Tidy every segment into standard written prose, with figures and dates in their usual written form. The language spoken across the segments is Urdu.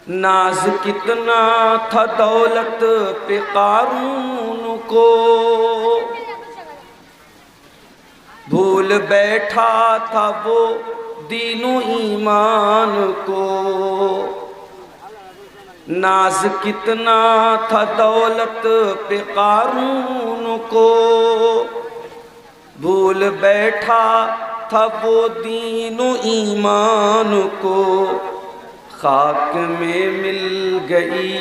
ناز کتنا تھا دولت پہ قارون کو، بھول بیٹھا تھا وہ دین و ایمان کو۔ ناز کتنا تھا دولت پہ قارون کو، بھول بیٹھا تھا وہ دین و ایمان کو۔ خاک میں مل گئی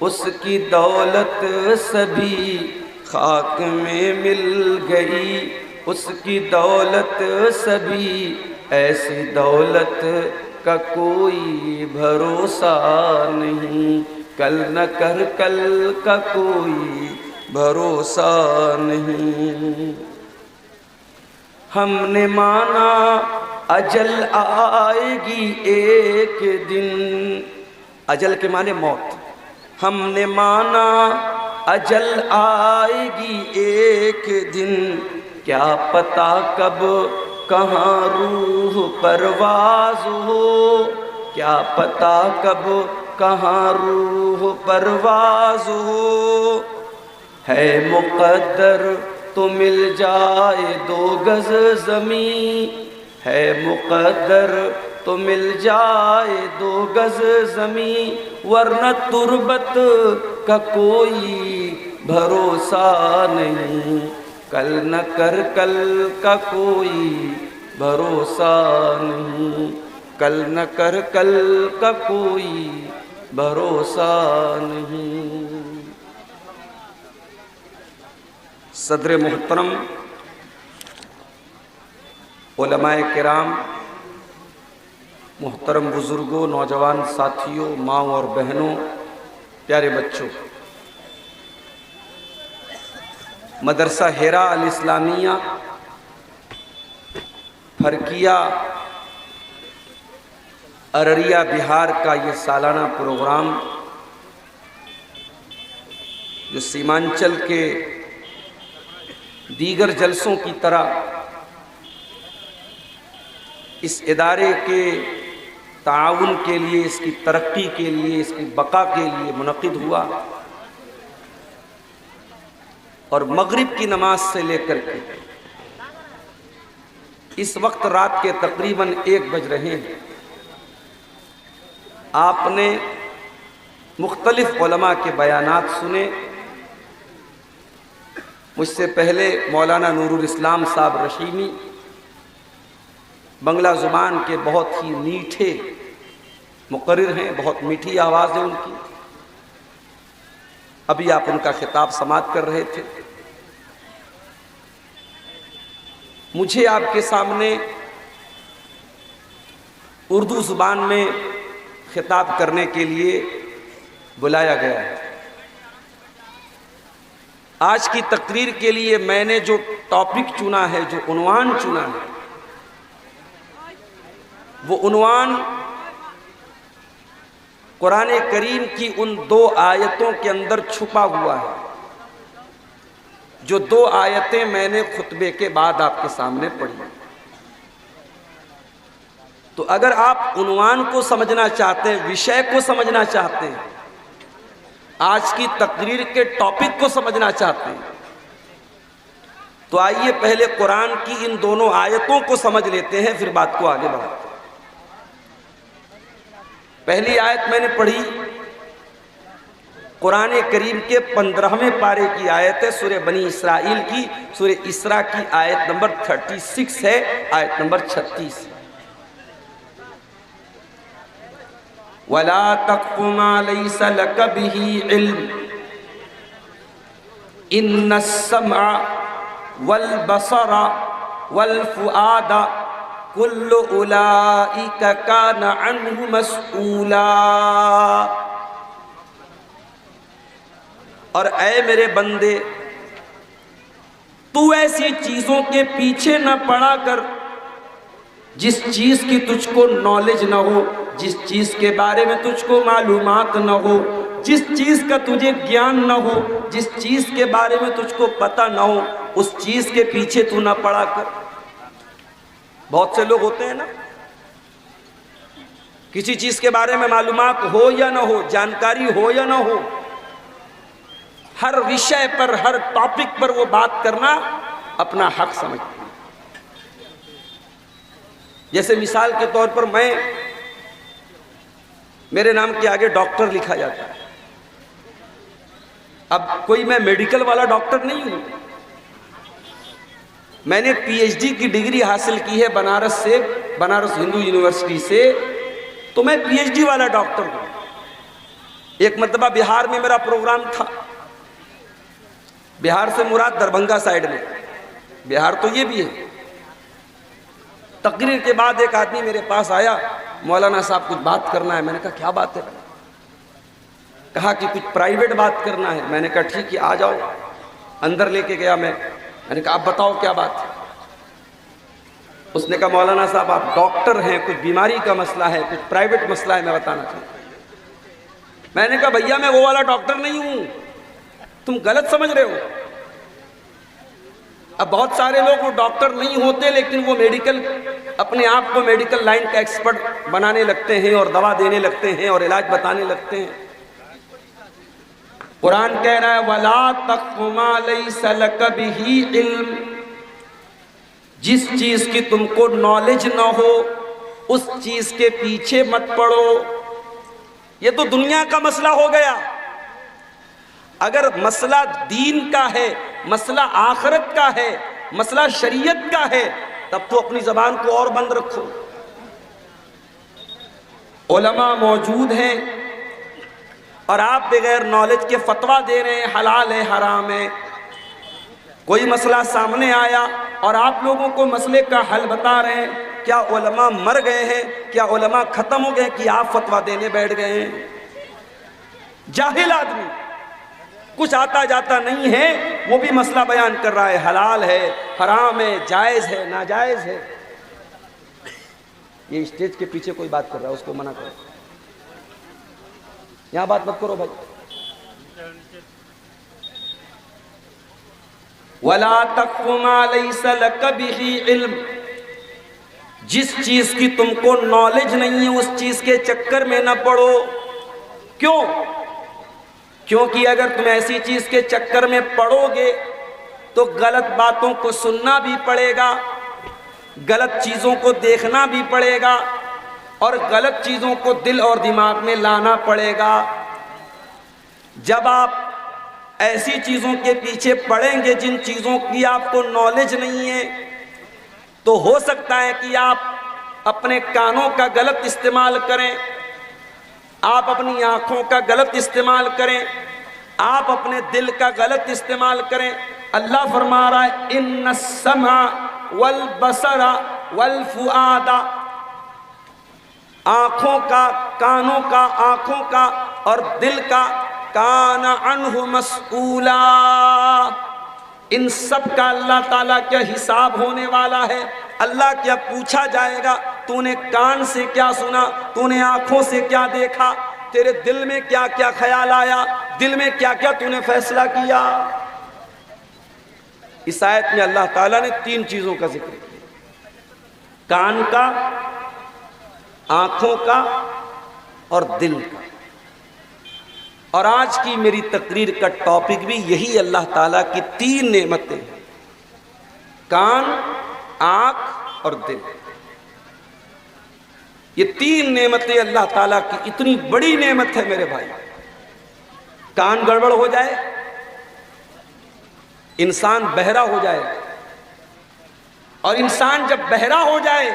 اس کی دولت سبھی، خاک میں مل گئی اس کی دولت سبھی، ایسی دولت کا کوئی بھروسہ نہیں، کل نہ کر کل کا کوئی بھروسہ نہیں۔ ہم نے مانا اجل آئے گی ایک دن، اجل کے معنی موت۔ ہم نے مانا اجل آئے گی ایک دن، کیا پتہ کب کہاں روح پرواز ہو، کیا پتہ کب کہاں روح پرواز ہو۔ ہے مقدر تو مل جائے 2 گز زمین، ہے مقدر تو مل جائے 2 گز زمین، ورنہ تربت کا کوئی بھروسہ نہیں، کل نہ کر کل کا کوئی بھروسہ نہیں، کل نہ کر کل کا کوئی بھروسہ نہیں۔ صدر محترم، علماء کرام، محترم بزرگوں، نوجوان ساتھیوں، ماں اور بہنوں، پیارے بچوں، مدرسہ حرا الاسلامیہ پھرکیا ارریہ بہار کا یہ سالانہ پروگرام جو سیمانچل کے دیگر جلسوں کی طرح اس ادارے کے تعاون کے لیے، اس کی ترقی کے لیے، اس کی بقا کے لیے منعقد ہوا، اور مغرب کی نماز سے لے کر کے اس وقت رات کے تقریباً 1 بج رہے ہیں، آپ نے مختلف علماء کے بیانات سنے۔ مجھ سے پہلے مولانا نور الاسلام صاحب رشیمی بنگلہ زبان کے بہت ہی میٹھے مقرر ہیں، بہت میٹھی آواز ہے ان کی، ابھی آپ ان کا خطاب سماعت کر رہے تھے۔ مجھے آپ کے سامنے اردو زبان میں خطاب کرنے کے لیے بلایا گیا ہے۔ آج کی تقریر کے لیے میں نے جو ٹاپک چنا ہے، جو عنوان چنا ہے، وہ عنوان قرآن کریم کی ان 2 آیتوں کے اندر چھپا ہوا ہے، جو 2 آیتیں میں نے خطبے کے بعد آپ کے سامنے پڑھی۔ تو اگر آپ عنوان کو سمجھنا چاہتے ہیں، وشے کو سمجھنا چاہتے ہیں، آج کی تقریر کے ٹاپک کو سمجھنا چاہتے ہیں، تو آئیے پہلے قرآن کی ان دونوں آیتوں کو سمجھ لیتے ہیں، پھر بات کو آگے بڑھاتے ہیں۔ پہلی آیت میں نے پڑھی، قرآن کریم کے 15ویں پارے کی آیت ہے، سورہ بنی اسرائیل کی، سورہ اسراء کی آیت نمبر 36 ہے، آیت نمبر 36۔ وَلَا تَقْفُ مَا لَيْسَ لَكَ بِهِ عِلْمٌ إِنَّ السَّمْعَ وَالْبَصَرَ وَالْفُؤَادَ كُلُّ أُولَئِكَ كَانَ عَنْهُ مَسْئُولًا۔ اور اے میرے بندے، تو ایسی چیزوں کے پیچھے نہ پڑا کر جس چیز کی تجھ کو نالج نہ ہو، جس چیز کے بارے میں تجھ کو معلومات نہ ہو، جس چیز کا تجھے گیان نہ ہو، جس چیز کے بارے میں تجھ کو پتہ نہ ہو، اس چیز کے پیچھے تو نہ پڑا کر۔ بہت سے لوگ ہوتے ہیں نا کسی چیز کے بارے میں معلومات ہو یا نہ ہو، جانکاری ہو یا نہ ہو، ہر وشے پر، ہر ٹاپک پر وہ بات کرنا اپنا حق سمجھتے ہیں۔ جیسے مثال کے طور پر میرے نام کے آگے ڈاکٹر لکھا جاتا ہے۔ اب کوئی میں میڈیکل والا ڈاکٹر نہیں ہوں، میں نے پی ایچ ڈی کی ڈگری حاصل کی ہے بنارس سے، بنارس ہندو یونیورسٹی سے، تو میں پی ایچ ڈی والا ڈاکٹر ہوں۔ ایک مرتبہ بہار میں میرا پروگرام تھا، بہار سے مراد دربھنگا سائیڈ میں، بہار تو یہ بھی ہے۔ تقریر کے بعد ایک آدمی میرے پاس آیا، مولانا صاحب کچھ بات کرنا ہے۔ میں نے کہا کیا بات ہے؟ کہا کہ کچھ پرائیویٹ بات کرنا ہے۔ میں نے کہا ٹھیک ہے، آ جاؤ۔ اندر لے کے گیا میں نے کہا آپ بتاؤ کیا بات ہے؟ اس نے کہا مولانا صاحب آپ ڈاکٹر ہیں، کچھ بیماری کا مسئلہ ہے، کچھ پرائیویٹ مسئلہ ہے، میں بتانا چاہتا ہوں۔ میں نے کہا بھیا میں وہ والا ڈاکٹر نہیں ہوں، تم غلط سمجھ رہے ہو۔ اب بہت سارے لوگ وہ ڈاکٹر نہیں ہوتے لیکن وہ میڈیکل، اپنے آپ کو میڈیکل لائن کا ایکسپرٹ بنانے لگتے ہیں اور دوا دینے لگتے ہیں اور علاج بتانے لگتے ہیں۔ قرآن کہہ رہا ہے وَلَا تَقْفُ مَا لَيْسَ لَكَ بِهِ عِلْمٌ، جس چیز کی تم کو نالج نہ ہو اس چیز کے پیچھے مت پڑو۔ یہ تو دنیا کا مسئلہ ہو گیا۔ اگر مسئلہ دین کا ہے، مسئلہ آخرت کا ہے، مسئلہ شریعت کا ہے، تب تو اپنی زبان کو اور بند رکھو۔ علماء موجود ہیں اور آپ بغیر نالج کے فتویٰ دے رہے ہیں حلال ہے حرام ہے۔ کوئی مسئلہ سامنے آیا اور آپ لوگوں کو مسئلے کا حل بتا رہے ہیں، کیا علماء مر گئے ہیں؟ کیا علماء ختم ہو گئے کہ آپ فتویٰ دینے بیٹھ گئے ہیں؟ جاہل آدمی، کچھ آتا جاتا نہیں ہے، وہ بھی مسئلہ بیان کر رہا ہے، حلال ہے حرام ہے، جائز ہے ناجائز ہے۔ یہ اسٹیج کے پیچھے کوئی بات کر رہا ہے، اس کو منع کرو، یہاں بات مت کرو بھائی۔ وَلَا تَقْفُ مَا لَيْسَ لَكَ بِهِ عِلْمٌ، جس چیز کی تم کو نالج نہیں ہے اس چیز کے چکر میں نہ پڑو۔ کیوں؟ کیونکہ اگر تم ایسی چیز کے چکر میں پڑو گے تو غلط باتوں کو سننا بھی پڑے گا، غلط چیزوں کو دیکھنا بھی پڑے گا اور غلط چیزوں کو دل اور دماغ میں لانا پڑے گا۔ جب آپ ایسی چیزوں کے پیچھے پڑیں گے جن چیزوں کی آپ کو نالج نہیں ہے تو ہو سکتا ہے کہ آپ اپنے کانوں کا غلط استعمال کریں، آپ اپنی آنکھوں کا غلط استعمال کریں، آپ اپنے دل کا غلط استعمال کریں۔ اللہ فرما رہا ہے ان السمع والبصر والفؤاد، آنکھوں کا، کانوں کا، آنکھوں کا اور دل کا، کان عنہ مسئولا، ان سب کا اللہ تعالیٰ کیا حساب ہونے والا ہے۔ اللہ کیا پوچھا جائے گا تو نے کان سے کیا سنا، تو نے آنکھوں سے کیا دیکھا، تیرے دل میں کیا کیا خیال آیا، دل میں کیا کیا تو نے فیصلہ کیا۔ اس آیت میں اللہ تعالیٰ نے 3 چیزوں کا ذکر کیا، کان کا، آنکھوں کا اور دل کا۔ اور آج کی میری تقریر کا ٹاپک بھی یہی اللہ تعالیٰ کی 3 نعمتیں ہیں، کان، آنکھ اور دل۔ یہ 3 نعمتیں اللہ تعالیٰ کی اتنی بڑی نعمت ہے میرے بھائی۔ کان گڑبڑ ہو جائے، انسان بہرا ہو جائے، اور انسان جب بہرا ہو جائے،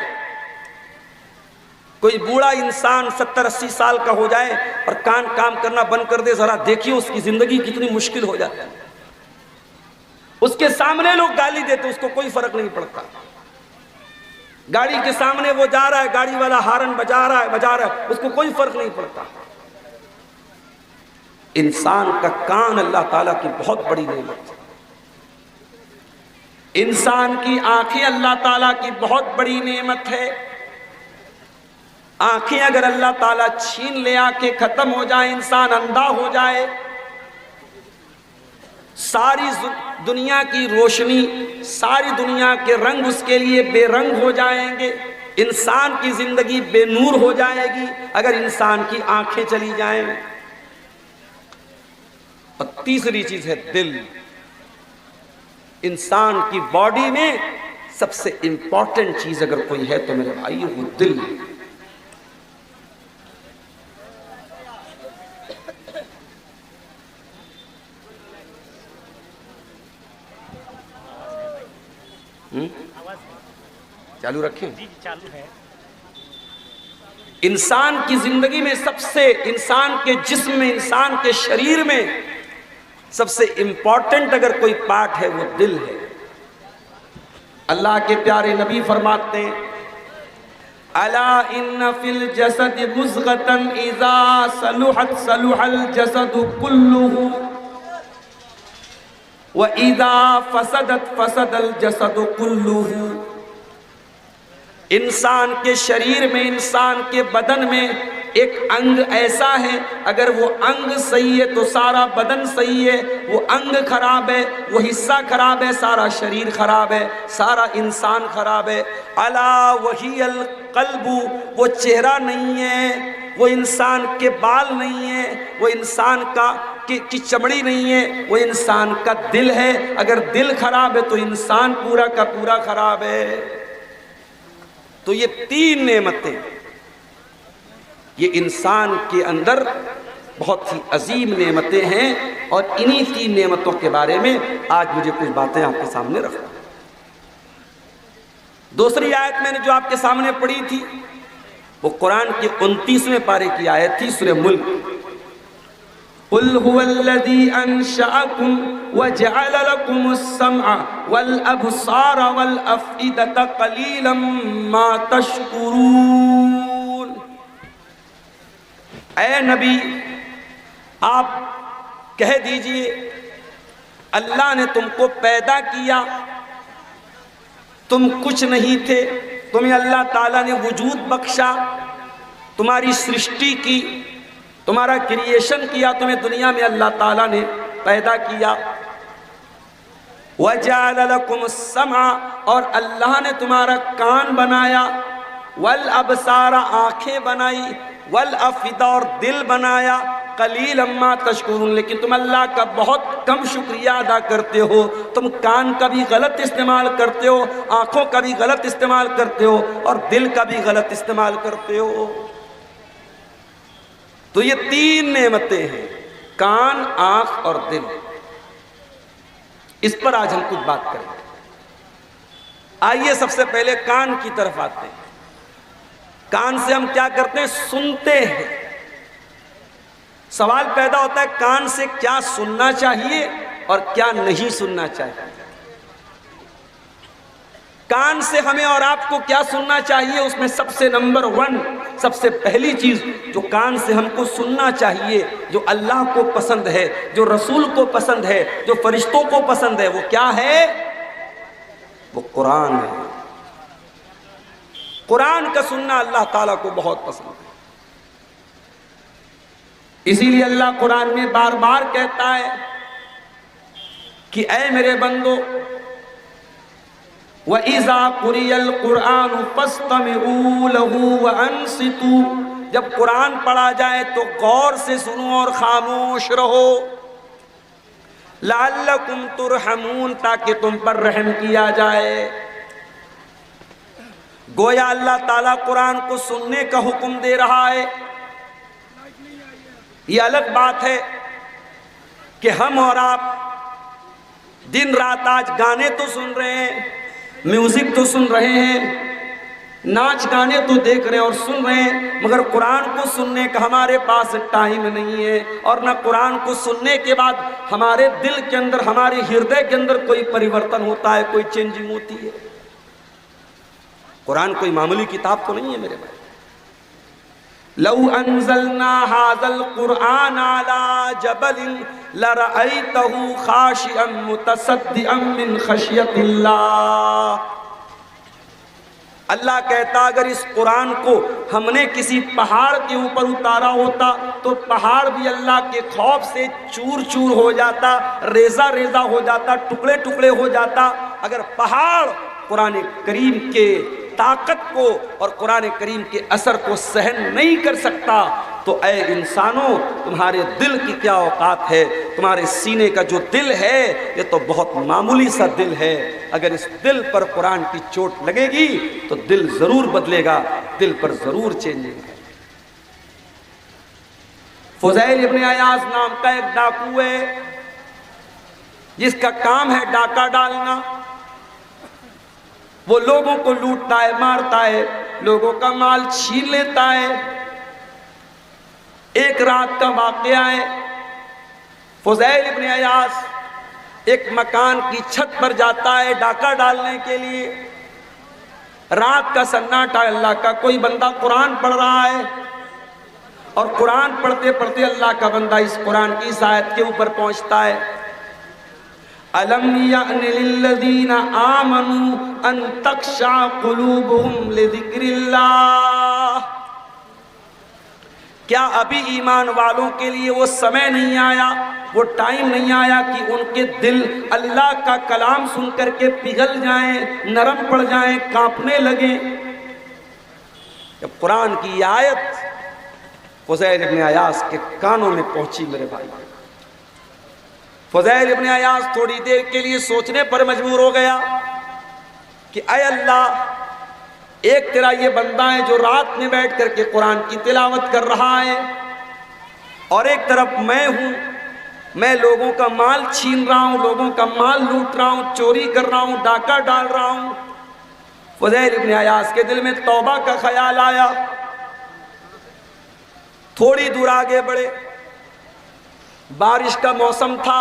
کوئی بوڑھا انسان 70-80 سال کا ہو جائے اور کان کام کرنا بند کر دے، ذرا دیکھیے اس کی زندگی کتنی مشکل ہو جاتی ہے۔ اس کے سامنے لوگ گالی دیتے اس کو کوئی فرق نہیں پڑتا، گاڑی کے سامنے وہ جا رہا ہے، گاڑی والا ہارن بجا رہا ہے، اس کو کوئی فرق نہیں پڑتا۔ انسان کا کان اللہ تعالیٰ کی بہت بڑی نعمت ہے، انسان کی آنکھیں اللہ تعالیٰ کی بہت بڑی نعمت ہے۔ آنکھیں اگر اللہ تعالیٰ چھین لے، آنکھیں ختم ہو جائیں، انسان اندھا ہو جائے، ساری دنیا کی روشنی، ساری دنیا کے رنگ اس کے لیے بے رنگ ہو جائیں گے۔ انسان کی زندگی بے نور ہو جائے گی اگر انسان کی آنکھیں چلی جائیں. اور تیسری چیز ہے دل. انسان کی باڈی میں سب سے امپورٹنٹ چیز اگر کوئی ہے تو میرے بھائی وہ دل ہے. چالو رکھیں. چالو ہے. انسان کی زندگی میں سب سے، انسان کے جسم میں، انسان کے شریر میں سب سے امپورٹنٹ اگر کوئی پارٹ ہے وہ دل ہے. اللہ کے پیارے نبی فرماتے ہیں الا ان فی الجسد مضغۃ اذا صلحت صلح الجسد كله واذا فسدت فسد الجسد كله. انسان کے شریر میں، انسان کے بدن میں ایک انگ ایسا ہے، اگر وہ انگ صحیح ہے تو سارا بدن صحیح ہے، وہ انگ خراب ہے، وہ حصہ خراب ہے، سارا شریر خراب ہے، سارا انسان خراب ہے. الا وہی القلب، وہ چہرہ نہیں ہے، وہ انسان کے بال نہیں ہے، وہ انسان کی چمڑی نہیں ہے، وہ انسان کا دل ہے. اگر دل خراب ہے تو انسان پورا کا پورا خراب ہے. تو یہ تین نعمتیں یہ انسان کے اندر بہت ہی عظیم نعمتیں ہیں، اور انہی تین نعمتوں کے بارے میں آج مجھے کچھ باتیں آپ کے سامنے رکھنا. دوسری آیت میں نے جو آپ کے سامنے پڑھی تھی وہ قرآن کی 29ویں پارے کی آیت تھی، سورہ ملک. قل هو الذي انشأكم وجعل لكم السمع والابصار والافئدة قليلا ما تشکرون. اے نبی آپ کہہ دیجئے اللہ نے تم کو پیدا کیا، تم کچھ نہیں تھے، تمہیں اللہ تعالیٰ نے وجود بخشا، تمہاری سرشٹی کی، تمہارا کریشن کیا، تمہیں دنیا میں اللہ تعالیٰ نے پیدا کیا. وَجَعَلَ لَكُمُ السَّمْعَ، اور اللہ نے تمہارا کان بنایا، وَالْأَبْصَارَ آنکھیں بنائی، وَالْأَفْئِدَةَ اور دل بنایا. قَلِيلًا مَا تَشْكُرُونَ، لیکن تم اللہ کا بہت کم شکریہ ادا کرتے ہو. تم کان کا بھی غلط استعمال کرتے ہو، آنکھوں کا بھی غلط استعمال کرتے ہو، اور دل کا بھی غلط استعمال کرتے ہو. تو یہ تین نعمتیں ہیں، کان، آنکھ اور دل. اس پر آج ہم کچھ بات کریں گے. آئیے سب سے پہلے کان کی طرف آتے ہیں. کان سے ہم کیا کرتے ہیں؟ سنتے ہیں. سوال پیدا ہوتا ہے کان سے کیا سننا چاہیے اور کیا نہیں سننا چاہیے. کان سے ہمیں اور آپ کو کیا سننا چاہیے؟ اس میں سب سے نمبر 1، سب سے پہلی چیز جو کان سے ہم کو سننا چاہیے، جو اللہ کو پسند ہے، جو رسول کو پسند ہے، جو فرشتوں کو پسند ہے، وہ کیا ہے؟ وہ قرآن ہے. قرآن کا سننا اللہ تعالیٰ کو بہت پسند ہے. اسی لیے اللہ قرآن میں بار بار کہتا ہے کہ اے میرے بندو وَإِذَا قُرِئَ الْقُرْآنُ فَاسْتَمِعُوا لَهُ وَأَنصِتُوا، جب قرآن پڑھا جائے تو غور سے سنو اور خاموش رہو. لَعَلَّكُمْ تُرْحَمُونَ، تاکہ تم پر رحم کیا جائے. گویا اللہ تعالیٰ قرآن کو سننے کا حکم دے رہا ہے. یہ الگ بات ہے کہ ہم اور آپ دن رات آج گانے تو سن رہے ہیں، میوزک تو سن رہے ہیں، ناچ گانے تو دیکھ رہے ہیں اور سن رہے ہیں، مگر قرآن کو سننے کا ہمارے پاس ٹائم نہیں ہے. اور نہ قرآن کو سننے کے بعد ہمارے دل کے اندر، ہمارے ہردے کے اندر کوئی پریورتن ہوتا ہے، کوئی چینجنگ ہوتی ہے. قرآن کوئی معمولی کتاب تو نہیں ہے میرے بھائی. لو انزلنا هذا القرآن على جبل لرأيته خاشعا متصدعا من خشية الله. اللہ کہتا اگر اس قرآن کو ہم نے کسی پہاڑ کے اوپر اتارا ہوتا تو پہاڑ بھی اللہ کے خوف سے چور چور ہو جاتا، ریزہ ریزہ ہو جاتا، ٹکڑے ٹکڑے ہو جاتا. اگر پہاڑ قرآن کریم کے طاقت کو اور قرآن کریم کے اثر کو سہن نہیں کر سکتا، تو اے انسانوں تمہارے دل کی کیا اوقات ہے؟ تمہارے سینے کا جو دل ہے یہ تو بہت معمولی سا دل ہے، اگر اس دل پر قرآن کی چوٹ لگے گی تو دل ضرور بدلے گا، دل پر ضرور چینجنگ ہے۔ فضیل ابن عیاض نام کا ایک ڈاکو ہے جس کا کام ہے ڈاکہ ڈالنا، وہ لوگوں کو لوٹتا ہے، مارتا ہے، لوگوں کا مال چھین لیتا ہے۔ ایک رات کا واقعہ ہے، فضیل ابن عیاض ایک مکان کی چھت پر جاتا ہے ڈاکہ ڈالنے کے لیے۔ رات کا سناٹا، اللہ کا کوئی بندہ قرآن پڑھ رہا ہے، اور قرآن پڑھتے پڑھتے اللہ کا بندہ اس قرآن کی اس آیت کے اوپر پہنچتا ہے، أَلَمْ يَأْنِ لِلَّذِينَ آمَنُوا أَن تَخْشَعَ قُلُوبُهُمْ لِذِكْرِ اللَّهِ، کیا ابھی ایمان والوں کے لیے وہ سمے نہیں آیا، وہ ٹائم نہیں آیا کہ ان کے دل اللہ کا کلام سن کر کے پگھل جائیں، نرم پڑ جائیں، کانپنے لگیں؟ جب قرآن کی آیت فضیل ابن عیاض کے کانوں میں پہنچی میرے بھائی، فضیل ابن عیاض تھوڑی دیر کے لیے سوچنے پر مجبور ہو گیا کہ اے اللہ، ایک تیرا یہ بندہ ہے جو رات میں بیٹھ کر کے قرآن کی تلاوت کر رہا ہے، اور ایک طرف میں ہوں، میں لوگوں کا مال چھین رہا ہوں، لوگوں کا مال لوٹ رہا ہوں، چوری کر رہا ہوں، ڈاکہ ڈال رہا ہوں۔ فضیل ابن عیاض کے دل میں توبہ کا خیال آیا، تھوڑی دور آگے بڑھے، بارش کا موسم تھا،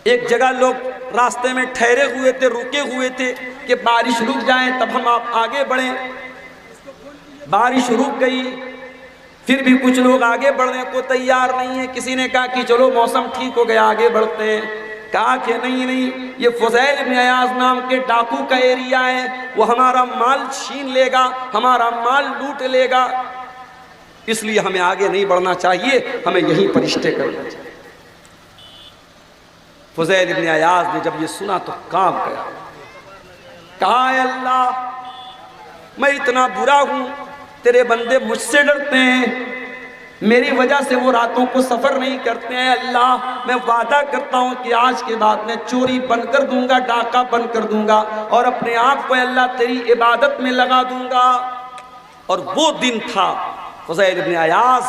ایک جگہ لوگ راستے میں ٹھہرے ہوئے تھے، رکے ہوئے تھے کہ بارش رک جائیں تب ہم آپ آگے بڑھیں۔ بارش رک گئی، پھر بھی کچھ لوگ آگے بڑھنے کو تیار نہیں ہیں۔ کسی نے کہا کہ چلو موسم ٹھیک ہو گیا آگے بڑھتے ہیں، کہا کہ نہیں، یہ فضیل ابن عیاض نام کے ڈاکو کا ایریا ہے، وہ ہمارا مال چھین لے گا، ہمارا مال لوٹ لے گا، اس لیے ہمیں آگے نہیں بڑھنا چاہیے، ہمیں یہیں پر اسٹے کرنا چاہیے۔ فضیل ابن عیاض نے جب یہ سنا تو کانپ گیا، کہا اے اللہ، میں اتنا برا ہوں، تیرے بندے مجھ سے ڈرتے ہیں، میری وجہ سے وہ راتوں کو سفر نہیں کرتے ہیں۔ اللہ، میں وعدہ کرتا ہوں کہ آج کے بعد میں چوری بند کر دوں گا، ڈاکہ بند کر دوں گا، اور اپنے آپ کو اللہ تیری عبادت میں لگا دوں گا۔ اور وہ دن تھا، فضیل ابن عیاض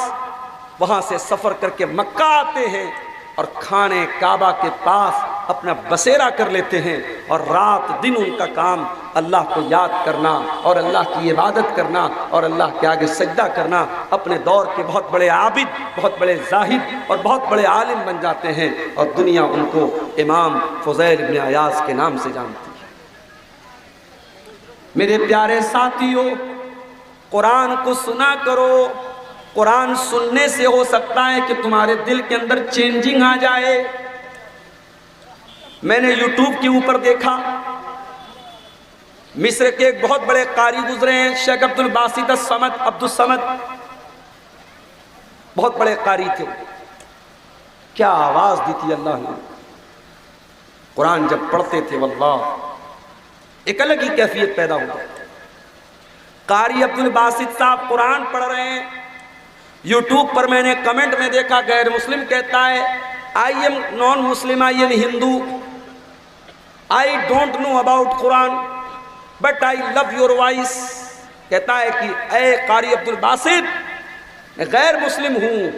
وہاں سے سفر کر کے مکہ آتے ہیں اور خانے کعبہ کے پاس اپنا بسیرا کر لیتے ہیں، اور رات دن ان کا کام اللہ کو یاد کرنا اور اللہ کی عبادت کرنا اور اللہ کے آگے سجدہ کرنا۔ اپنے دور کے بہت بڑے عابد، بہت بڑے زاہد اور بہت بڑے عالم بن جاتے ہیں، اور دنیا ان کو امام فضیل ابن عیاض کے نام سے جانتی ہے۔ میرے پیارے ساتھیوں، قرآن کو سنا کرو، قرآن سننے سے ہو سکتا ہے کہ تمہارے دل کے اندر چینجنگ آ جائے۔ میں نے یوٹیوب کے اوپر دیکھا، مصر کے ایک بہت بڑے قاری گزرے ہیں، شیخ عبد الباسط الصمد، عبد الصمد، بہت بڑے قاری تھے، کیا آواز دی تھی اللہ نے، قرآن جب پڑھتے تھے واللہ ایک الگ ہی کیفیت پیدا ہوتا ہے۔ قاری عبد الباسط صاحب قرآن پڑھ رہے ہیں، یوٹیوب پر میں نے کمنٹ میں دیکھا، غیر مسلم کہتا ہے I am non-Muslim, I am Hindu, I don't know about Quran, but I love your voice۔ کہتا ہے کہ اے قاری عبد الباسط، میں غیر مسلم ہوں،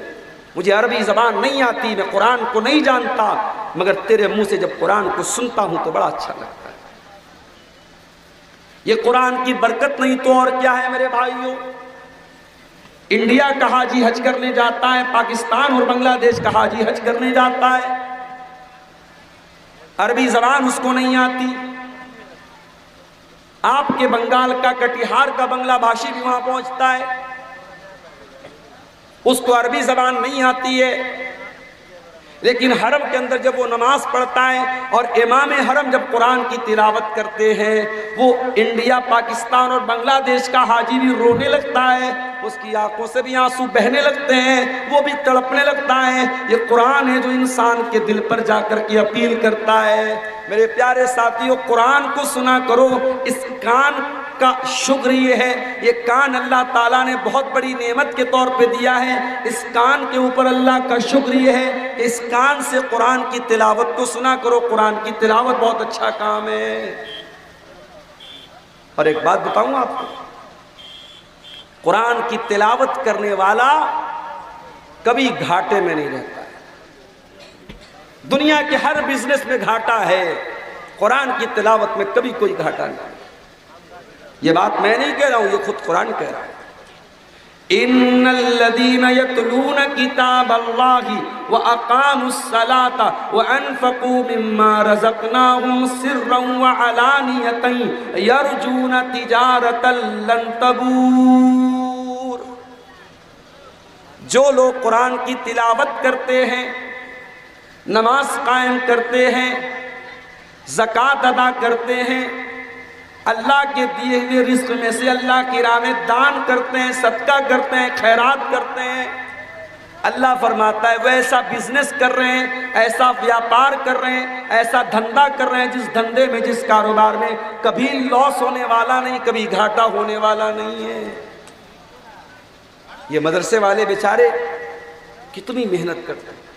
مجھے عربی زبان نہیں آتی، میں قرآن کو نہیں جانتا، مگر تیرے منہ سے جب قرآن کو سنتا ہوں تو بڑا اچھا لگتا ہے۔ یہ قرآن کی برکت نہیں تو اور کیا ہے میرے بھائیوں؟ انڈیا کا حاجی حج کرنے جاتا ہے، پاکستان اور بنگلہ دیش کا حاجی حج کرنے جاتا ہے، عربی زبان اس کو نہیں آتی۔ آپ کے بنگال کا کٹیہار کا بنگلہ بھاشی بھی وہاں پہنچتا ہے، اس کو عربی زبان نہیں آتی ہے، لیکن حرم کے اندر جب وہ نماز پڑھتا ہے اور امام حرم جب قرآن کی تلاوت کرتے ہیں، وہ انڈیا، پاکستان اور بنگلہ دیش کا حاجی بھی رونے لگتا ہے، اس کی آنکھوں سے بھی آنسو بہنے لگتے ہیں، وہ بھی تڑپنے لگتا ہے۔ یہ قرآن ہے جو انسان کے دل پر جا کر کے اپیل کرتا ہے۔ میرے پیارے ساتھیوں، قرآن کو سنا کرو۔ اس کان کا شکر یہ ہے، یہ کان اللہ تعالیٰ نے بہت بڑی نعمت کے طور پہ دیا ہے۔ اس کان کے اوپر اللہ کا شکر یہ ہے کہ اس کان سے قرآن کی تلاوت کو سنا کرو۔ قرآن کی تلاوت بہت اچھا کام ہے۔ اور ایک بات بتاؤں آپ کو، قرآن کی تلاوت کرنے والا کبھی گھاٹے میں نہیں رہتا ہے۔ دنیا کے ہر بزنس میں گھاٹا ہے، قرآن کی تلاوت میں کبھی کوئی گھاٹا نہیں۔ یہ بات میں نہیں کہہ رہا ہوں، یہ خود قرآن کہہ رہا ہے۔ ان الذين يتلون كتاب الله واقاموا الصلاه وانفقوا مما رزقناهم سرا وعلانيه يرجون تجارة لن تبور۔ جو لوگ قرآن کی تلاوت کرتے ہیں، نماز قائم کرتے ہیں، زکوٰۃ ادا کرتے ہیں، اللہ کے دیے ہوئے رزق میں سے اللہ کی راہ میں دان کرتے ہیں، صدقہ کرتے ہیں، خیرات کرتے ہیں، اللہ فرماتا ہے وہ ایسا بزنس کر رہے ہیں، ایسا ویاپار کر رہے ہیں، ایسا دھندا کر رہے ہیں جس دھندے میں، جس کاروبار میں کبھی لاس ہونے والا نہیں، کبھی گھاٹا ہونے والا نہیں ہے۔ یہ مدرسے والے بیچارے کتنی محنت کرتے ہیں،